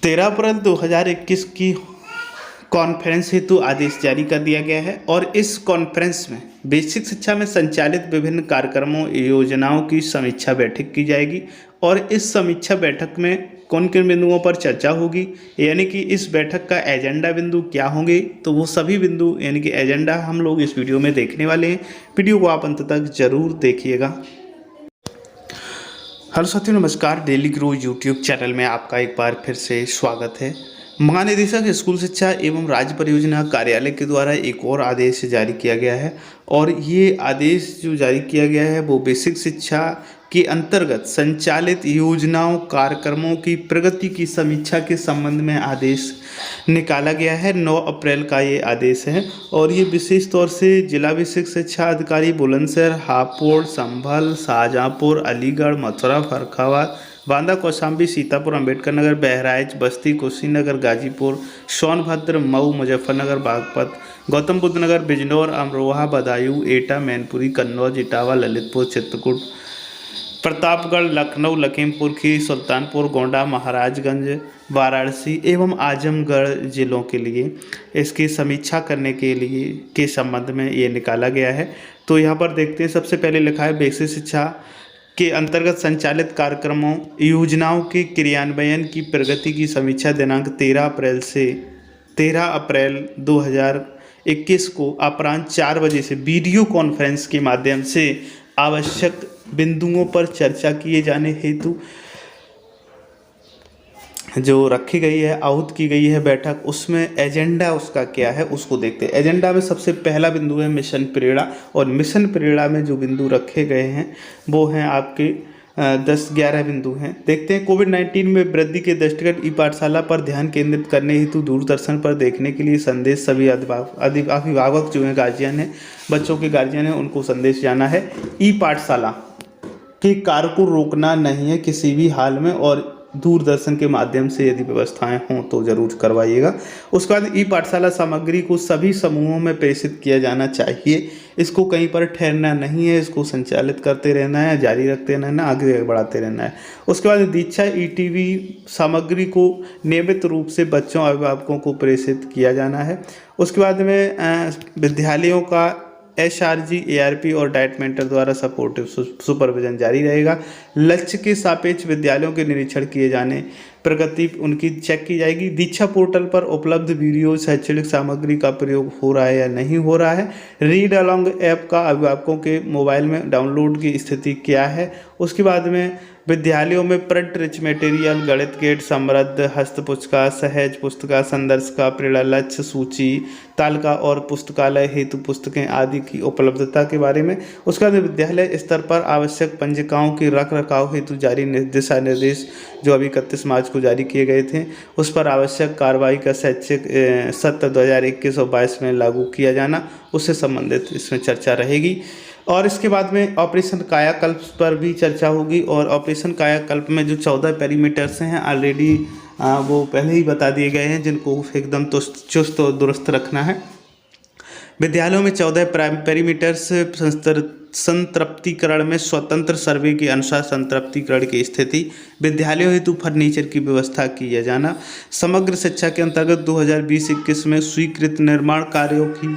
13 अप्रैल 2021 की कॉन्फ्रेंस हेतु आदेश जारी कर दिया गया है और इस कॉन्फ्रेंस में बेसिक शिक्षा में संचालित विभिन्न कार्यक्रमों योजनाओं की समीक्षा बैठक की जाएगी और इस समीक्षा बैठक में कौन किन बिंदुओं पर चर्चा होगी, यानी कि इस बैठक का एजेंडा बिंदु क्या होंगे, तो वो सभी बिंदु यानी कि एजेंडा हम लोग इस वीडियो में देखने वाले हैं। वीडियो को आप अंत तक जरूर देखिएगा। हेलो साथियों, नमस्कार। डेली ग्रो यूट्यूब चैनल में आपका एक बार फिर से स्वागत है। महानिदेशक स्कूल शिक्षा एवं राज्य परियोजना कार्यालय के द्वारा एक और आदेश जारी किया गया है और ये आदेश जो जारी किया गया है वो बेसिक शिक्षा के अंतर्गत संचालित योजनाओं कार्यक्रमों की प्रगति की समीक्षा के संबंध में आदेश निकाला गया है। 9 अप्रैल का ये आदेश है और ये विशेष तौर से जिला बेसिक शिक्षा अधिकारी बुलंदशहर, हापुड़, संभल, शाहजहाँपुर, अलीगढ़, मथुरा, फर्रुखाबाद, बांदा, कौशाम्बी, सीतापुर, अम्बेडकर नगर, बहराइच, बस्ती, कुशीनगर, गाजीपुर, सोनभद्र, मऊ, मुजफ्फरनगर, बागपत, गौतम बुद्ध नगर, बिजनौर, अमरोहा, बदायूं, एटा, मैनपुरी, कन्नौज, इटावा, ललितपुर, चित्रकूट, प्रतापगढ़, लखनऊ, लखीमपुर खीरी, सुल्तानपुर, गोंडा, महाराजगंज, वाराणसी एवं आजमगढ़ जिलों के लिए इसकी समीक्षा करने के लिए के संबंध में ये निकाला गया है। तो यहाँ पर देखते हैं, सबसे पहले लिखा है बेसिक शिक्षा के अंतर्गत संचालित कार्यक्रमों योजनाओं के क्रियान्वयन की प्रगति की समीक्षा दिनांक 13 अप्रैल 2021 को अपराह्न 4 बजे से वीडियो कॉन्फ्रेंस के माध्यम से आवश्यक बिंदुओं पर चर्चा किए जाने हेतु जो रखी गई है, आहूत की गई है बैठक, उसमें एजेंडा उसका क्या है उसको देखते हैं। एजेंडा में सबसे पहला बिंदु है मिशन प्रेरणा और मिशन प्रेरणा में जो बिंदु रखे गए हैं वो हैं आपके 10-11 बिंदु हैं। देखते हैं। कोविड-19 में वृद्धि के दृष्टिगत ई पाठशाला पर ध्यान केंद्रित करने हेतु दूरदर्शन पर देखने के लिए संदेश सभी अभिभावक जो हैं, गार्जियन हैं, बच्चों के गार्जियन हैं, उनको संदेश जाना है। ई पाठशाला के कार्य को रोकना नहीं है किसी भी हाल में और दूरदर्शन के माध्यम से यदि व्यवस्थाएं हों तो ज़रूर करवाइएगा। उसके बाद ई पाठशाला सामग्री को सभी समूहों में प्रेषित किया जाना चाहिए। इसको कहीं पर ठहरना नहीं है, इसको संचालित करते रहना है, जारी रखते रहना है, आगे बढ़ाते रहना है। उसके बाद दीक्षा ईटीवी सामग्री को नियमित रूप से बच्चों अभिभावकों को प्रेषित किया जाना है। उसके बाद में विद्यालयों का SRG, ARP और डाइट मेंटर द्वारा सपोर्टिव सुपरविजन जारी रहेगा। लक्ष्य के सापेक्ष विद्यालयों के निरीक्षण किए जाने, प्रगति उनकी चेक की जाएगी। दीक्षा पोर्टल पर उपलब्ध वीडियो शैक्षणिक सामग्री का प्रयोग हो रहा है या नहीं हो रहा है। रीड अलॉन्ग ऐप का अभिभावकों के मोबाइल में डाउनलोड की स्थिति क्या है। उसके बाद में विद्यालयों में प्रिंट रिच मटेरियल, गणित गेट, समृद्ध, हस्त पुस्तिका, सहज पुस्तिका, संदर्शिका, प्रेरणा लक्ष्य सूची, तालिका और पुस्तकालय हेतु पुस्तकें आदि की उपलब्धता के बारे में। उसके बाद विद्यालय स्तर पर आवश्यक पंजिकाओं की रख रखाव हेतु जारी दिशा निर्देश जो अभी 31 मार्च को जारी किए गए थे, उस पर आवश्यक कार्रवाई का शैक्षिक सत्र 2021 और 22 में लागू किया जाना, उससे संबंधित इसमें चर्चा रहेगी। और इसके बाद में ऑपरेशन कायाकल्प पर भी चर्चा होगी और ऑपरेशन कायाकल्प में जो 14 पेरीमीटर्स हैं ऑलरेडी वो पहले ही बता दिए गए हैं, जिनको एकदम चुस्त और दुरुस्त रखना है। विद्यालयों में 14 पेरीमीटर्स संतृप्तिकरण में स्वतंत्र सर्वे के अनुसार संतृप्तिकरण की स्थिति, विद्यालयों हेतु फर्नीचर की व्यवस्था किया जाना। समग्र शिक्षा के अंतर्गत 2020-21 में स्वीकृत निर्माण कार्यों की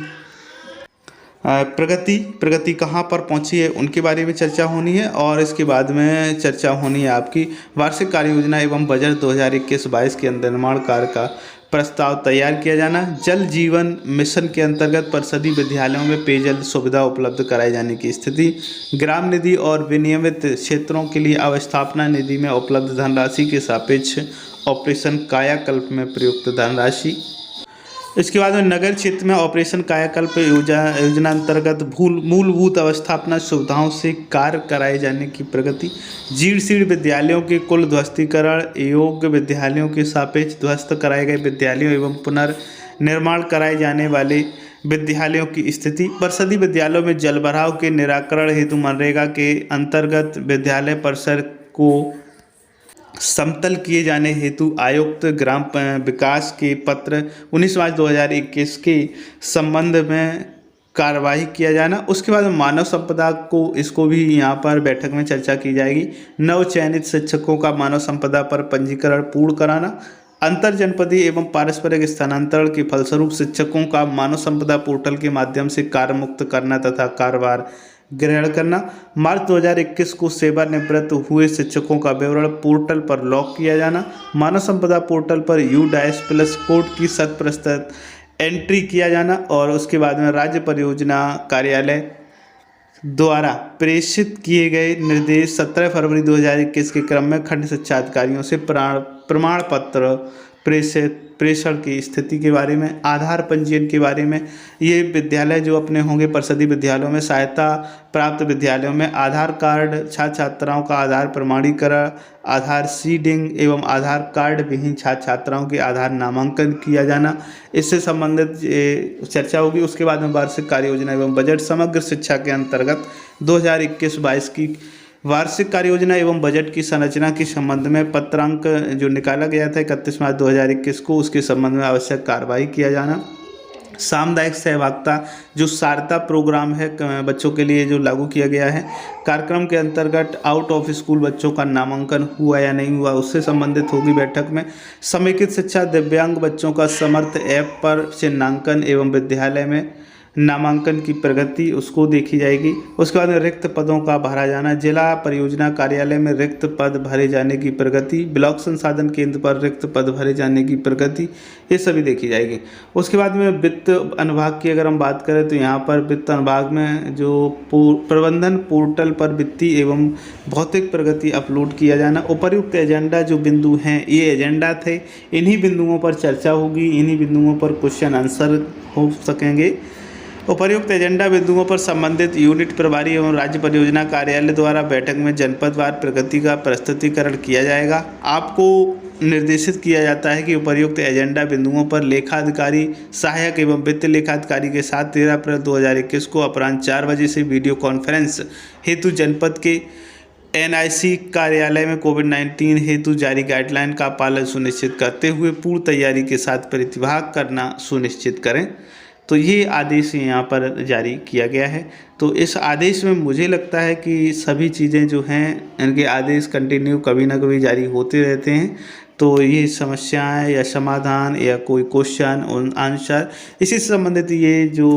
प्रगति कहाँ पर पहुँची है उनके बारे में चर्चा होनी है। और इसके बाद में चर्चा होनी है आपकी वार्षिक कार्य योजना एवं बजट 2021-22 के अंदर निर्माण कार्य का प्रस्ताव तैयार किया जाना। जल जीवन मिशन के अंतर्गत परिषदीय विद्यालयों में पेयजल सुविधा उपलब्ध कराए जाने की स्थिति, ग्राम निधि और विनियमित क्षेत्रों के लिए अवस्थापना निधि में उपलब्ध धनराशि के सापेक्ष ऑपरेशन कायाकल्प में प्रयुक्त धनराशि। इसके बाद में नगर क्षेत्र में ऑपरेशन कायाकल्प योजना अंतर्गत मूलभूत अवस्थापना सुविधाओं से कार्य कराए जाने की प्रगति, जीर्ण विद्यालयों के कुल ध्वस्तीकरण, योग्य विद्यालयों के सापेक्ष ध्वस्त कराए गए विद्यालयों एवं पुनर्निर्माण कराए जाने वाले विद्यालयों की स्थिति, परिषदीय विद्यालयों में जलभराव के निराकरण हेतु मनरेगा के अंतर्गत विद्यालय परिसर को समतल किए जाने हेतु आयुक्त ग्राम विकास के पत्र 19 मार्च 2021 के संबंध में कार्रवाई किया जाना। उसके बाद मानव संपदा को इसको भी यहाँ पर बैठक में चर्चा की जाएगी। नव चयनित शिक्षकों का मानव संपदा पर पंजीकरण पूर्ण कराना। अंतर जनपदीय एवं पारस्परिक स्थानांतरण के फलस्वरूप शिक्षकों का मानव संपदा पोर्टल के माध्यम से कार्य मुक्त करना तथा कार्यभार ग्रहण करना। मार्च 2021 को सेवानिवृत्त हुए शिक्षकों का विवरण पोर्टल पर लॉक किया जाना। मानव संपदा पोर्टल पर U-+ कोड की 100% एंट्री किया जाना। और उसके बाद में राज्य परियोजना कार्यालय द्वारा प्रेषित किए गए निर्देश 17 फरवरी 2021 के क्रम में खंड शिक्षा अधिकारियों से प्रमाण पत्र प्रेषण की स्थिति के बारे में, आधार पंजीयन के बारे में। ये विद्यालय जो अपने होंगे परिषदीय विद्यालयों में, सहायता प्राप्त विद्यालयों में आधार कार्ड, छात्र छात्राओं का आधार प्रमाणीकरण, आधार सीडिंग एवं आधार कार्ड विहीन छात्र छात्राओं के आधार नामांकन किया जाना, इससे संबंधित चर्चा होगी। उसके बाद में वार्षिक कार्य योजना एवं बजट समग्र शिक्षा के अंतर्गत 2021-22 की वार्षिक कार्य योजना एवं बजट की संरचना के संबंध में पत्रांक जो निकाला गया था 31 मार्च 2021 को, उसके संबंध में आवश्यक कार्रवाई किया जाना। सामुदायिक सहभागिता जो सारता प्रोग्राम है बच्चों के लिए जो लागू किया गया है, कार्यक्रम के अंतर्गत आउट ऑफ स्कूल बच्चों का नामांकन हुआ या नहीं हुआ उससे संबंधित होगी बैठक में। समेकित शिक्षा दिव्यांग बच्चों का समर्थ ऐप पर चिन्हांकन एवं विद्यालय में नामांकन की प्रगति उसको देखी जाएगी। उसके बाद रिक्त पदों का भरा जाना, जिला परियोजना कार्यालय में रिक्त पद भरे जाने की प्रगति, ब्लॉक संसाधन केंद्र पर रिक्त पद भरे जाने की प्रगति, ये सभी देखी जाएगी। उसके बाद में वित्त अनुभाग की अगर हम बात करें तो यहाँ पर वित्त अनुभाग में जो प्रबंधन पोर्टल पर वित्तीय एवं भौतिक प्रगति अपलोड किया जाना। उपर्युक्त एजेंडा जो बिंदु हैं ये एजेंडा थे, इन्हीं बिंदुओं पर चर्चा होगी, इन्हीं बिंदुओं पर क्वेश्चन आंसर हो सकेंगे। उपर्युक्त एजेंडा बिंदुओं पर संबंधित यूनिट प्रभारी एवं राज्य परियोजना कार्यालय द्वारा बैठक में जनपदवार प्रगति का प्रस्तुतिकरण किया जाएगा। आपको निर्देशित किया जाता है कि उपर्युक्त एजेंडा बिंदुओं पर लेखाधिकारी, सहायक एवं वित्त लेखाधिकारी के साथ 13 अप्रैल 2021 को अपराह्न 4 बजे से वीडियो कॉन्फ्रेंस हेतु जनपद के NIC कार्यालय में कोविड-19 हेतु जारी गाइडलाइन का पालन सुनिश्चित करते हुए पूर्ण तैयारी के साथ प्रतिभाग करना सुनिश्चित करें। तो ये आदेश यहाँ पर जारी किया गया है। तो इस आदेश में मुझे लगता है कि सभी चीज़ें जो हैं इनके आदेश कंटिन्यू कभी ना कभी जारी होते रहते हैं। तो ये समस्याएं या समाधान या कोई क्वेश्चन आंसर इसी से संबंधित ये जो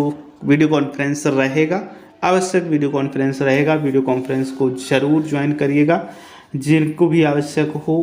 वीडियो कॉन्फ्रेंस रहेगा, आवश्यक वीडियो कॉन्फ्रेंस रहेगा। वीडियो कॉन्फ्रेंस को ज़रूर ज्वाइन करिएगा, जिनको भी आवश्यक हो